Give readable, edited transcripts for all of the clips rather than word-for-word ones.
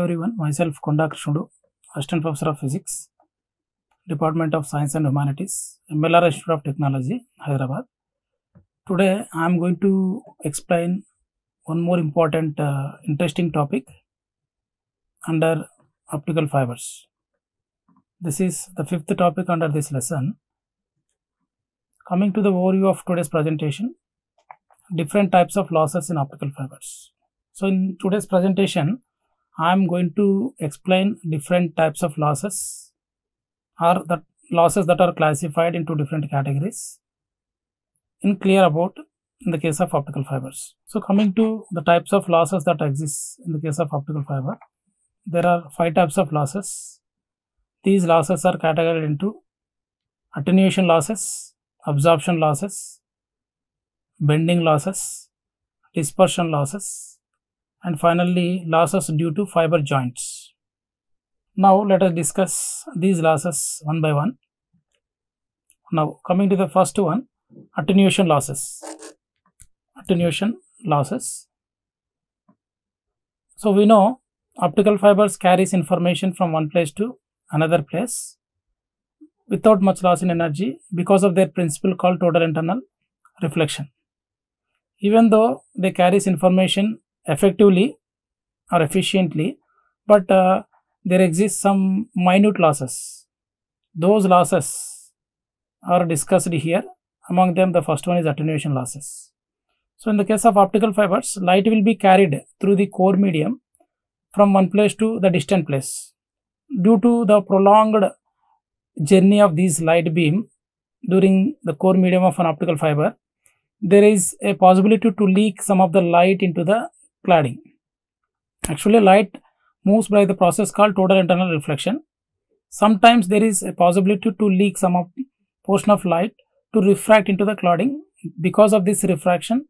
everyone, myself Konda Krishnudu, Assistant Professor of Physics, Department of Science and Humanities, MLR Institute of Technology, Hyderabad. Today I am going to explain one more important interesting topic under optical fibers. This is the fifth topic under this lesson. Coming to the overview of today's presentation, different types of losses in optical fibers. So in today's presentation, I am going to explain different types of losses, or the losses that are classified into different categories in the case of optical fibers. So coming to the types of losses that exist in the case of optical fiber, there are 5 types of losses. These losses are categorized into attenuation losses, absorption losses, bending losses, dispersion losses, and finally losses due to fiber joints. Now let us discuss these losses one by one. Now coming to the first one, attenuation losses. Attenuation losses. So we know optical fibers carries information from one place to another place without much loss in energy because of their principle called total internal reflection. Even though they carries information effectively or efficiently, but there exists some minute losses. Those losses are discussed here. Among them, the first one is attenuation losses. So in the case of optical fibers, light will be carried through the core medium from one place to the distant place. Due to the prolonged journey of this light beam during the core medium of an optical fiber, there is a possibility to leak some of the light into the cladding. Actually, light moves by the process called total internal reflection. Sometimes there is a possibility to leak some of portion of light to refract into the cladding. Because of this refraction,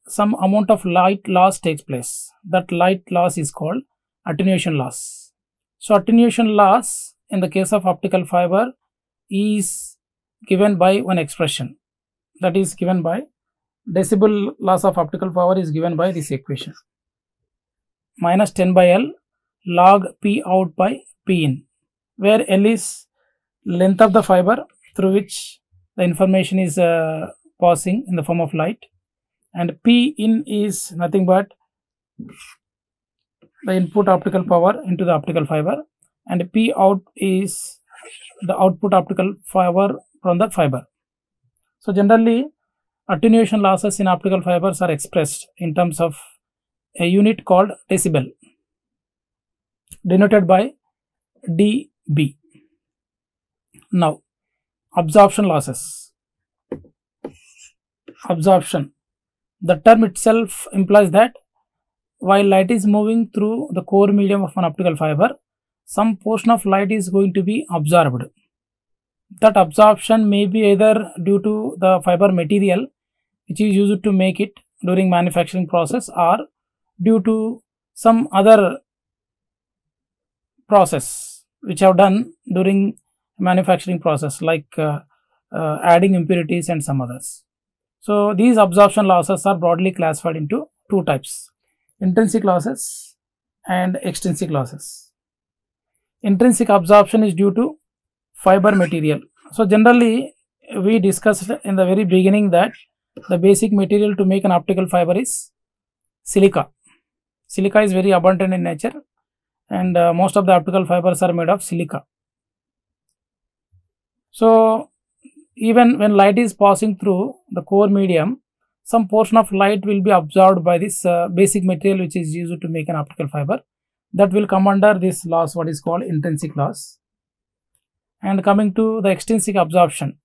some amount of light loss takes place. That light loss is called attenuation loss. So attenuation loss in the case of optical fiber is given by one expression, that is given by decibel loss of optical power is given by this equation, minus 10 by L log P out by P in, where L is length of the fiber through which the information is passing in the form of light, and P in is nothing but the input optical power into the optical fiber, and P out is the output optical fiber from the fiber. So generally, attenuation losses in optical fibers are expressed in terms of a unit called decibel, denoted by dB. Now, absorption losses. Absorption. The term itself implies that while light is moving through the core medium of an optical fiber, some portion of light is going to be absorbed. That absorption may be either due to the fiber material which is used to make it during manufacturing process, or due to some other process which have done during manufacturing process, like adding impurities and some others. So these absorption losses are broadly classified into 2 types: intrinsic losses and extrinsic losses. Intrinsic absorption is due to fiber material. So generally, we discussed in the very beginning that the basic material to make an optical fiber is silica. Silica is very abundant in nature, and most of the optical fibers are made of silica. So even when light is passing through the core medium, some portion of light will be absorbed by this basic material which is used to make an optical fiber. That will come under this loss, what is called intrinsic loss. And coming to the extrinsic absorption.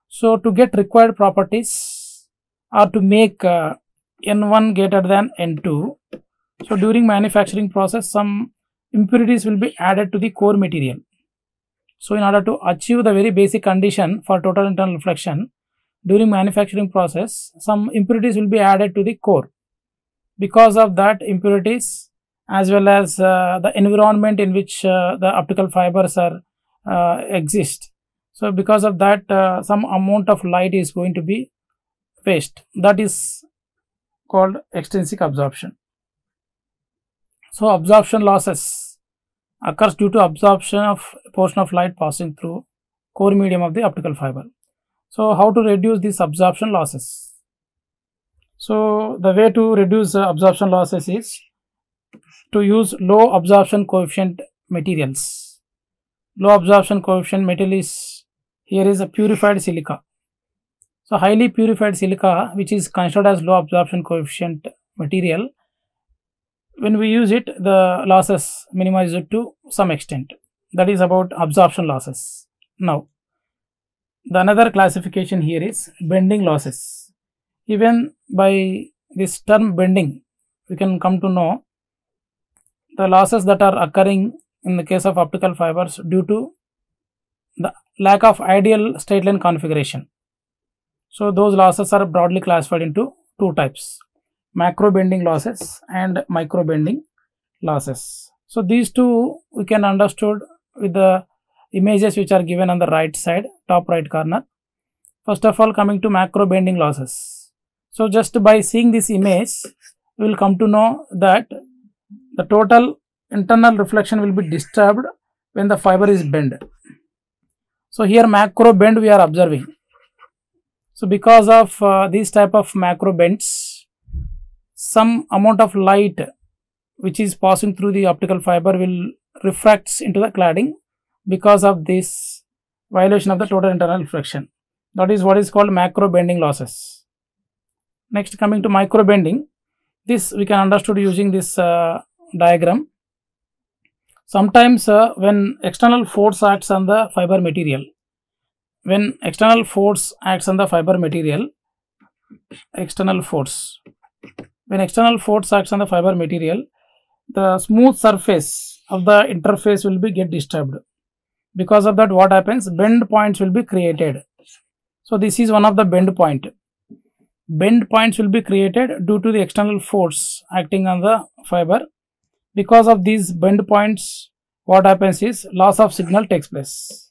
So to get required properties, or to make N1 greater than N2, so during manufacturing process, some impurities will be added to the core material. So in order to achieve the very basic condition for total internal reflection, during manufacturing process, some impurities will be added to the core. Because of that impurities, as well as the environment in which the optical fibers are exist, so because of that, some amount of light is going to be waste. That is called extrinsic absorption. So absorption losses occurs due to absorption of portion of light passing through core medium of the optical fiber. So how to reduce these absorption losses? So the way to reduce absorption losses is to use low absorption coefficient materials. Low absorption coefficient material is, here is a purified silica. So highly purified silica, which is considered as low absorption coefficient material, when we use it, the losses minimize it to some extent. That is about absorption losses. Now, the another classification here is bending losses. Even by this term bending, we can come to know the losses that are occurring in the case of optical fibers due to the lack of ideal straight line configuration. So those losses are broadly classified into two types: macro bending losses and micro bending losses. So these two we can understood with the images which are given on the right side, top right corner. First of all, coming to macro bending losses. So just by seeing this image, we will come to know that the total internal reflection will be disturbed when the fiber is bent. So here macro bend we are observing. So because of these type of macro bends, some amount of light which is passing through the optical fiber will refracts into the cladding because of this violation of the total internal reflection. That is what is called macro bending losses. Next, coming to micro bending, this we can understood using this diagram. Sometimes when external force acts on the fiber material, when external force acts on the fiber material, when external force acts on the fiber material, the smooth surface of the interface will be get disturbed. Because of that, what happens? Bend points will be created. So this is one of the bend point. Bend points will be created due to the external force acting on the fiber. Because of these bend points, what happens is loss of signal takes place.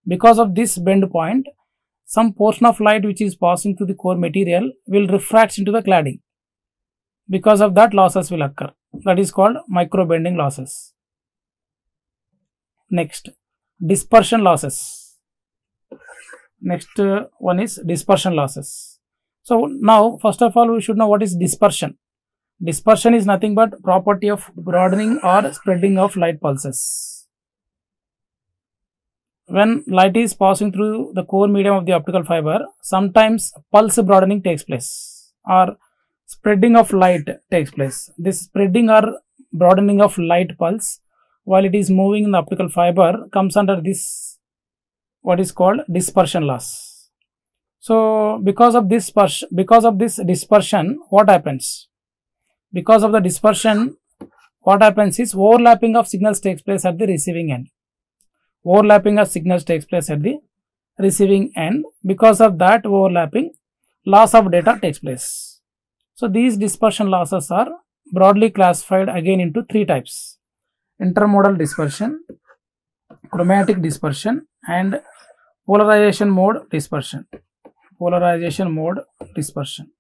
Because of this bend point, some portion of light which is passing through the core material will refract into the cladding. Because of that, losses will occur. That is called micro bending losses. Next, dispersion losses. Next one is dispersion losses. So now, first of all, we should know what is dispersion. Dispersion is nothing but property of broadening or spreading of light pulses. When light is passing through the core medium of the optical fiber, sometimes pulse broadening takes place or spreading of light takes place. This spreading or broadening of light pulse while it is moving in the optical fiber comes under this what is called dispersion loss. So because of this dispersion, what happens? Because of the dispersion, what happens is overlapping of signals takes place at the receiving end. Overlapping of signals takes place at the receiving end. Because of that overlapping, loss of data takes place. So these dispersion losses are broadly classified again into three types: intermodal dispersion, chromatic dispersion, and polarization mode dispersion. Polarization mode dispersion.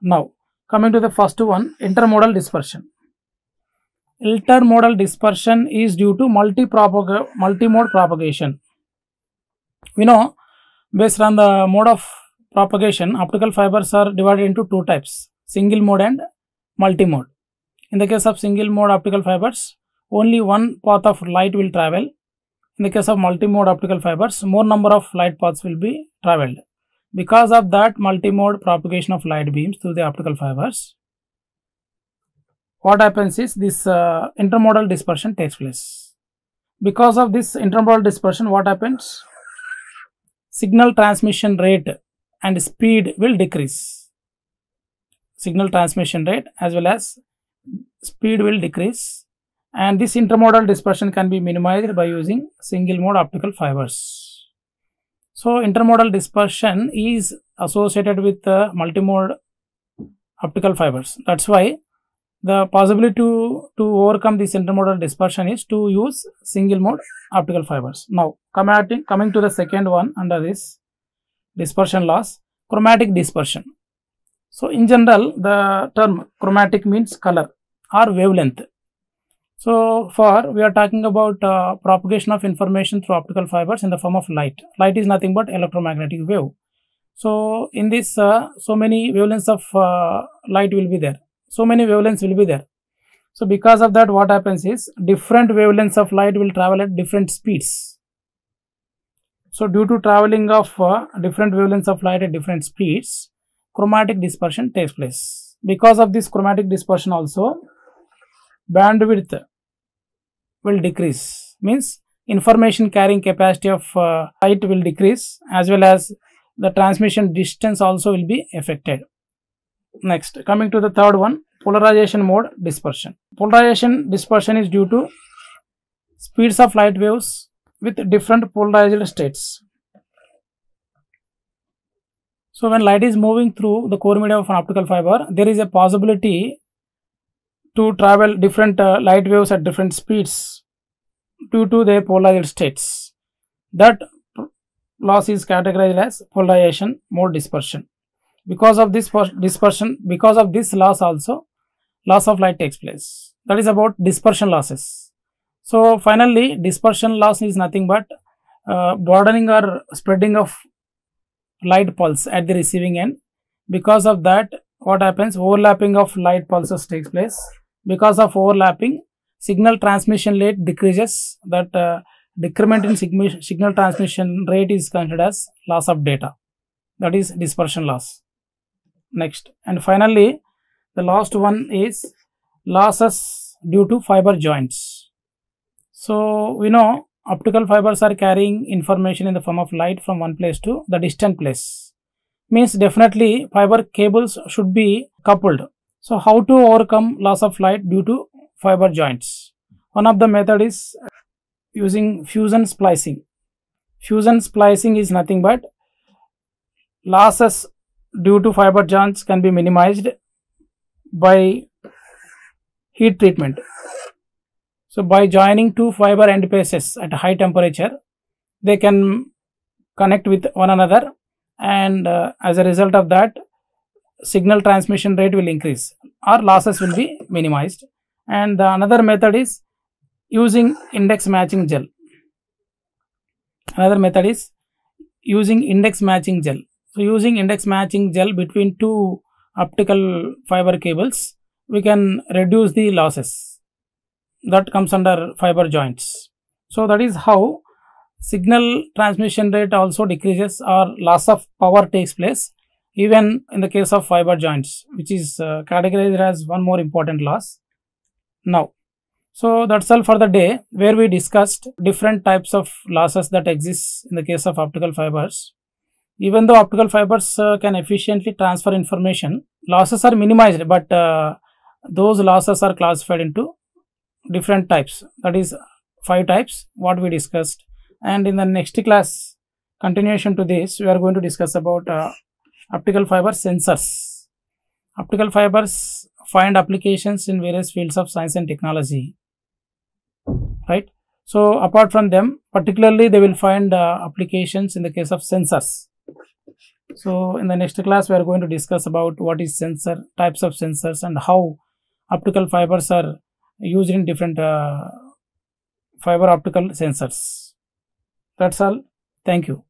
Now, coming to the first one, intermodal dispersion. Intermodal dispersion is due to multi-mode propagation. We know, based on the mode of propagation, optical fibers are divided into two types: single mode and multi-mode. In the case of single mode optical fibers, only one path of light will travel. In the case of multi-mode optical fibers, more number of light paths will be traveled. Because of that multi-mode propagation of light beams through the optical fibers, what happens is this intermodal dispersion takes place. Because of this intermodal dispersion, what happens? Signal transmission rate and speed will decrease. Signal transmission rate as well as speed will decrease, and this intermodal dispersion can be minimized by using single mode optical fibers. So intermodal dispersion is associated with multimode optical fibers. That's why the possibility to overcome this intermodal dispersion is to use single mode optical fibers. Now coming to the second one under this dispersion loss, chromatic dispersion. So in general, the term chromatic means color or wavelength. So we are talking about propagation of information through optical fibers in the form of light. Light is nothing but electromagnetic wave. So in this, so many wavelengths of light will be there. So many wavelengths will be there. So because of that, what happens is different wavelengths of light will travel at different speeds. So due to traveling of different wavelengths of light at different speeds, chromatic dispersion takes place. Because of this chromatic dispersion also, bandwidth will decrease, means information carrying capacity of light will decrease, as well as the transmission distance also will be affected. Next, coming to the third one, polarization mode dispersion. Polarization dispersion is due to speeds of light waves with different polarized states. So when light is moving through the core medium of an optical fiber, there is a possibility to travel different light waves at different speeds due to their polarized states. That loss is categorized as polarization mode dispersion. Because of this dispersion, because of this loss also, loss of light takes place. That is about dispersion losses. So finally, dispersion loss is nothing but broadening or spreading of light pulse at the receiving end. Because of that, what happens? Overlapping of light pulses takes place. Because of overlapping, signal transmission rate decreases. That decrement in signal transmission rate is considered as loss of data. That is dispersion loss. Next, and finally, the last one is losses due to fiber joints. So we know optical fibers are carrying information in the form of light from one place to the distant place. Means definitely fiber cables should be coupled. So how to overcome loss of light due to fiber joints? One of the method is using fusion splicing. Fusion splicing is nothing but losses due to fiber joints can be minimized by heat treatment. So by joining two fiber end pieces at high temperature, they can connect with one another, and as a result of that, signal transmission rate will increase or losses will be minimized. And the another method is using index matching gel. Another method is using index matching gel. So using index matching gel between two optical fiber cables, we can reduce the losses. That comes under fiber joints. So that is how signal transmission rate also decreases or loss of power takes place even in the case of fiber joints, which is categorized as one more important loss. Now, so that's all for the day, where we discussed different types of losses that exist in the case of optical fibers. Even though optical fibers can efficiently transfer information, losses are minimized, but those losses are classified into different types. That is 5 types what we discussed. And in the next class, continuation to this, we are going to discuss about optical fiber sensors. Optical fibers find applications in various fields of science and technology, right? So apart from them, particularly they will find applications in the case of sensors. So in the next class, we are going to discuss about what is sensor, types of sensors, and how optical fibers are used in different fiber optical sensors. That's all. Thank you.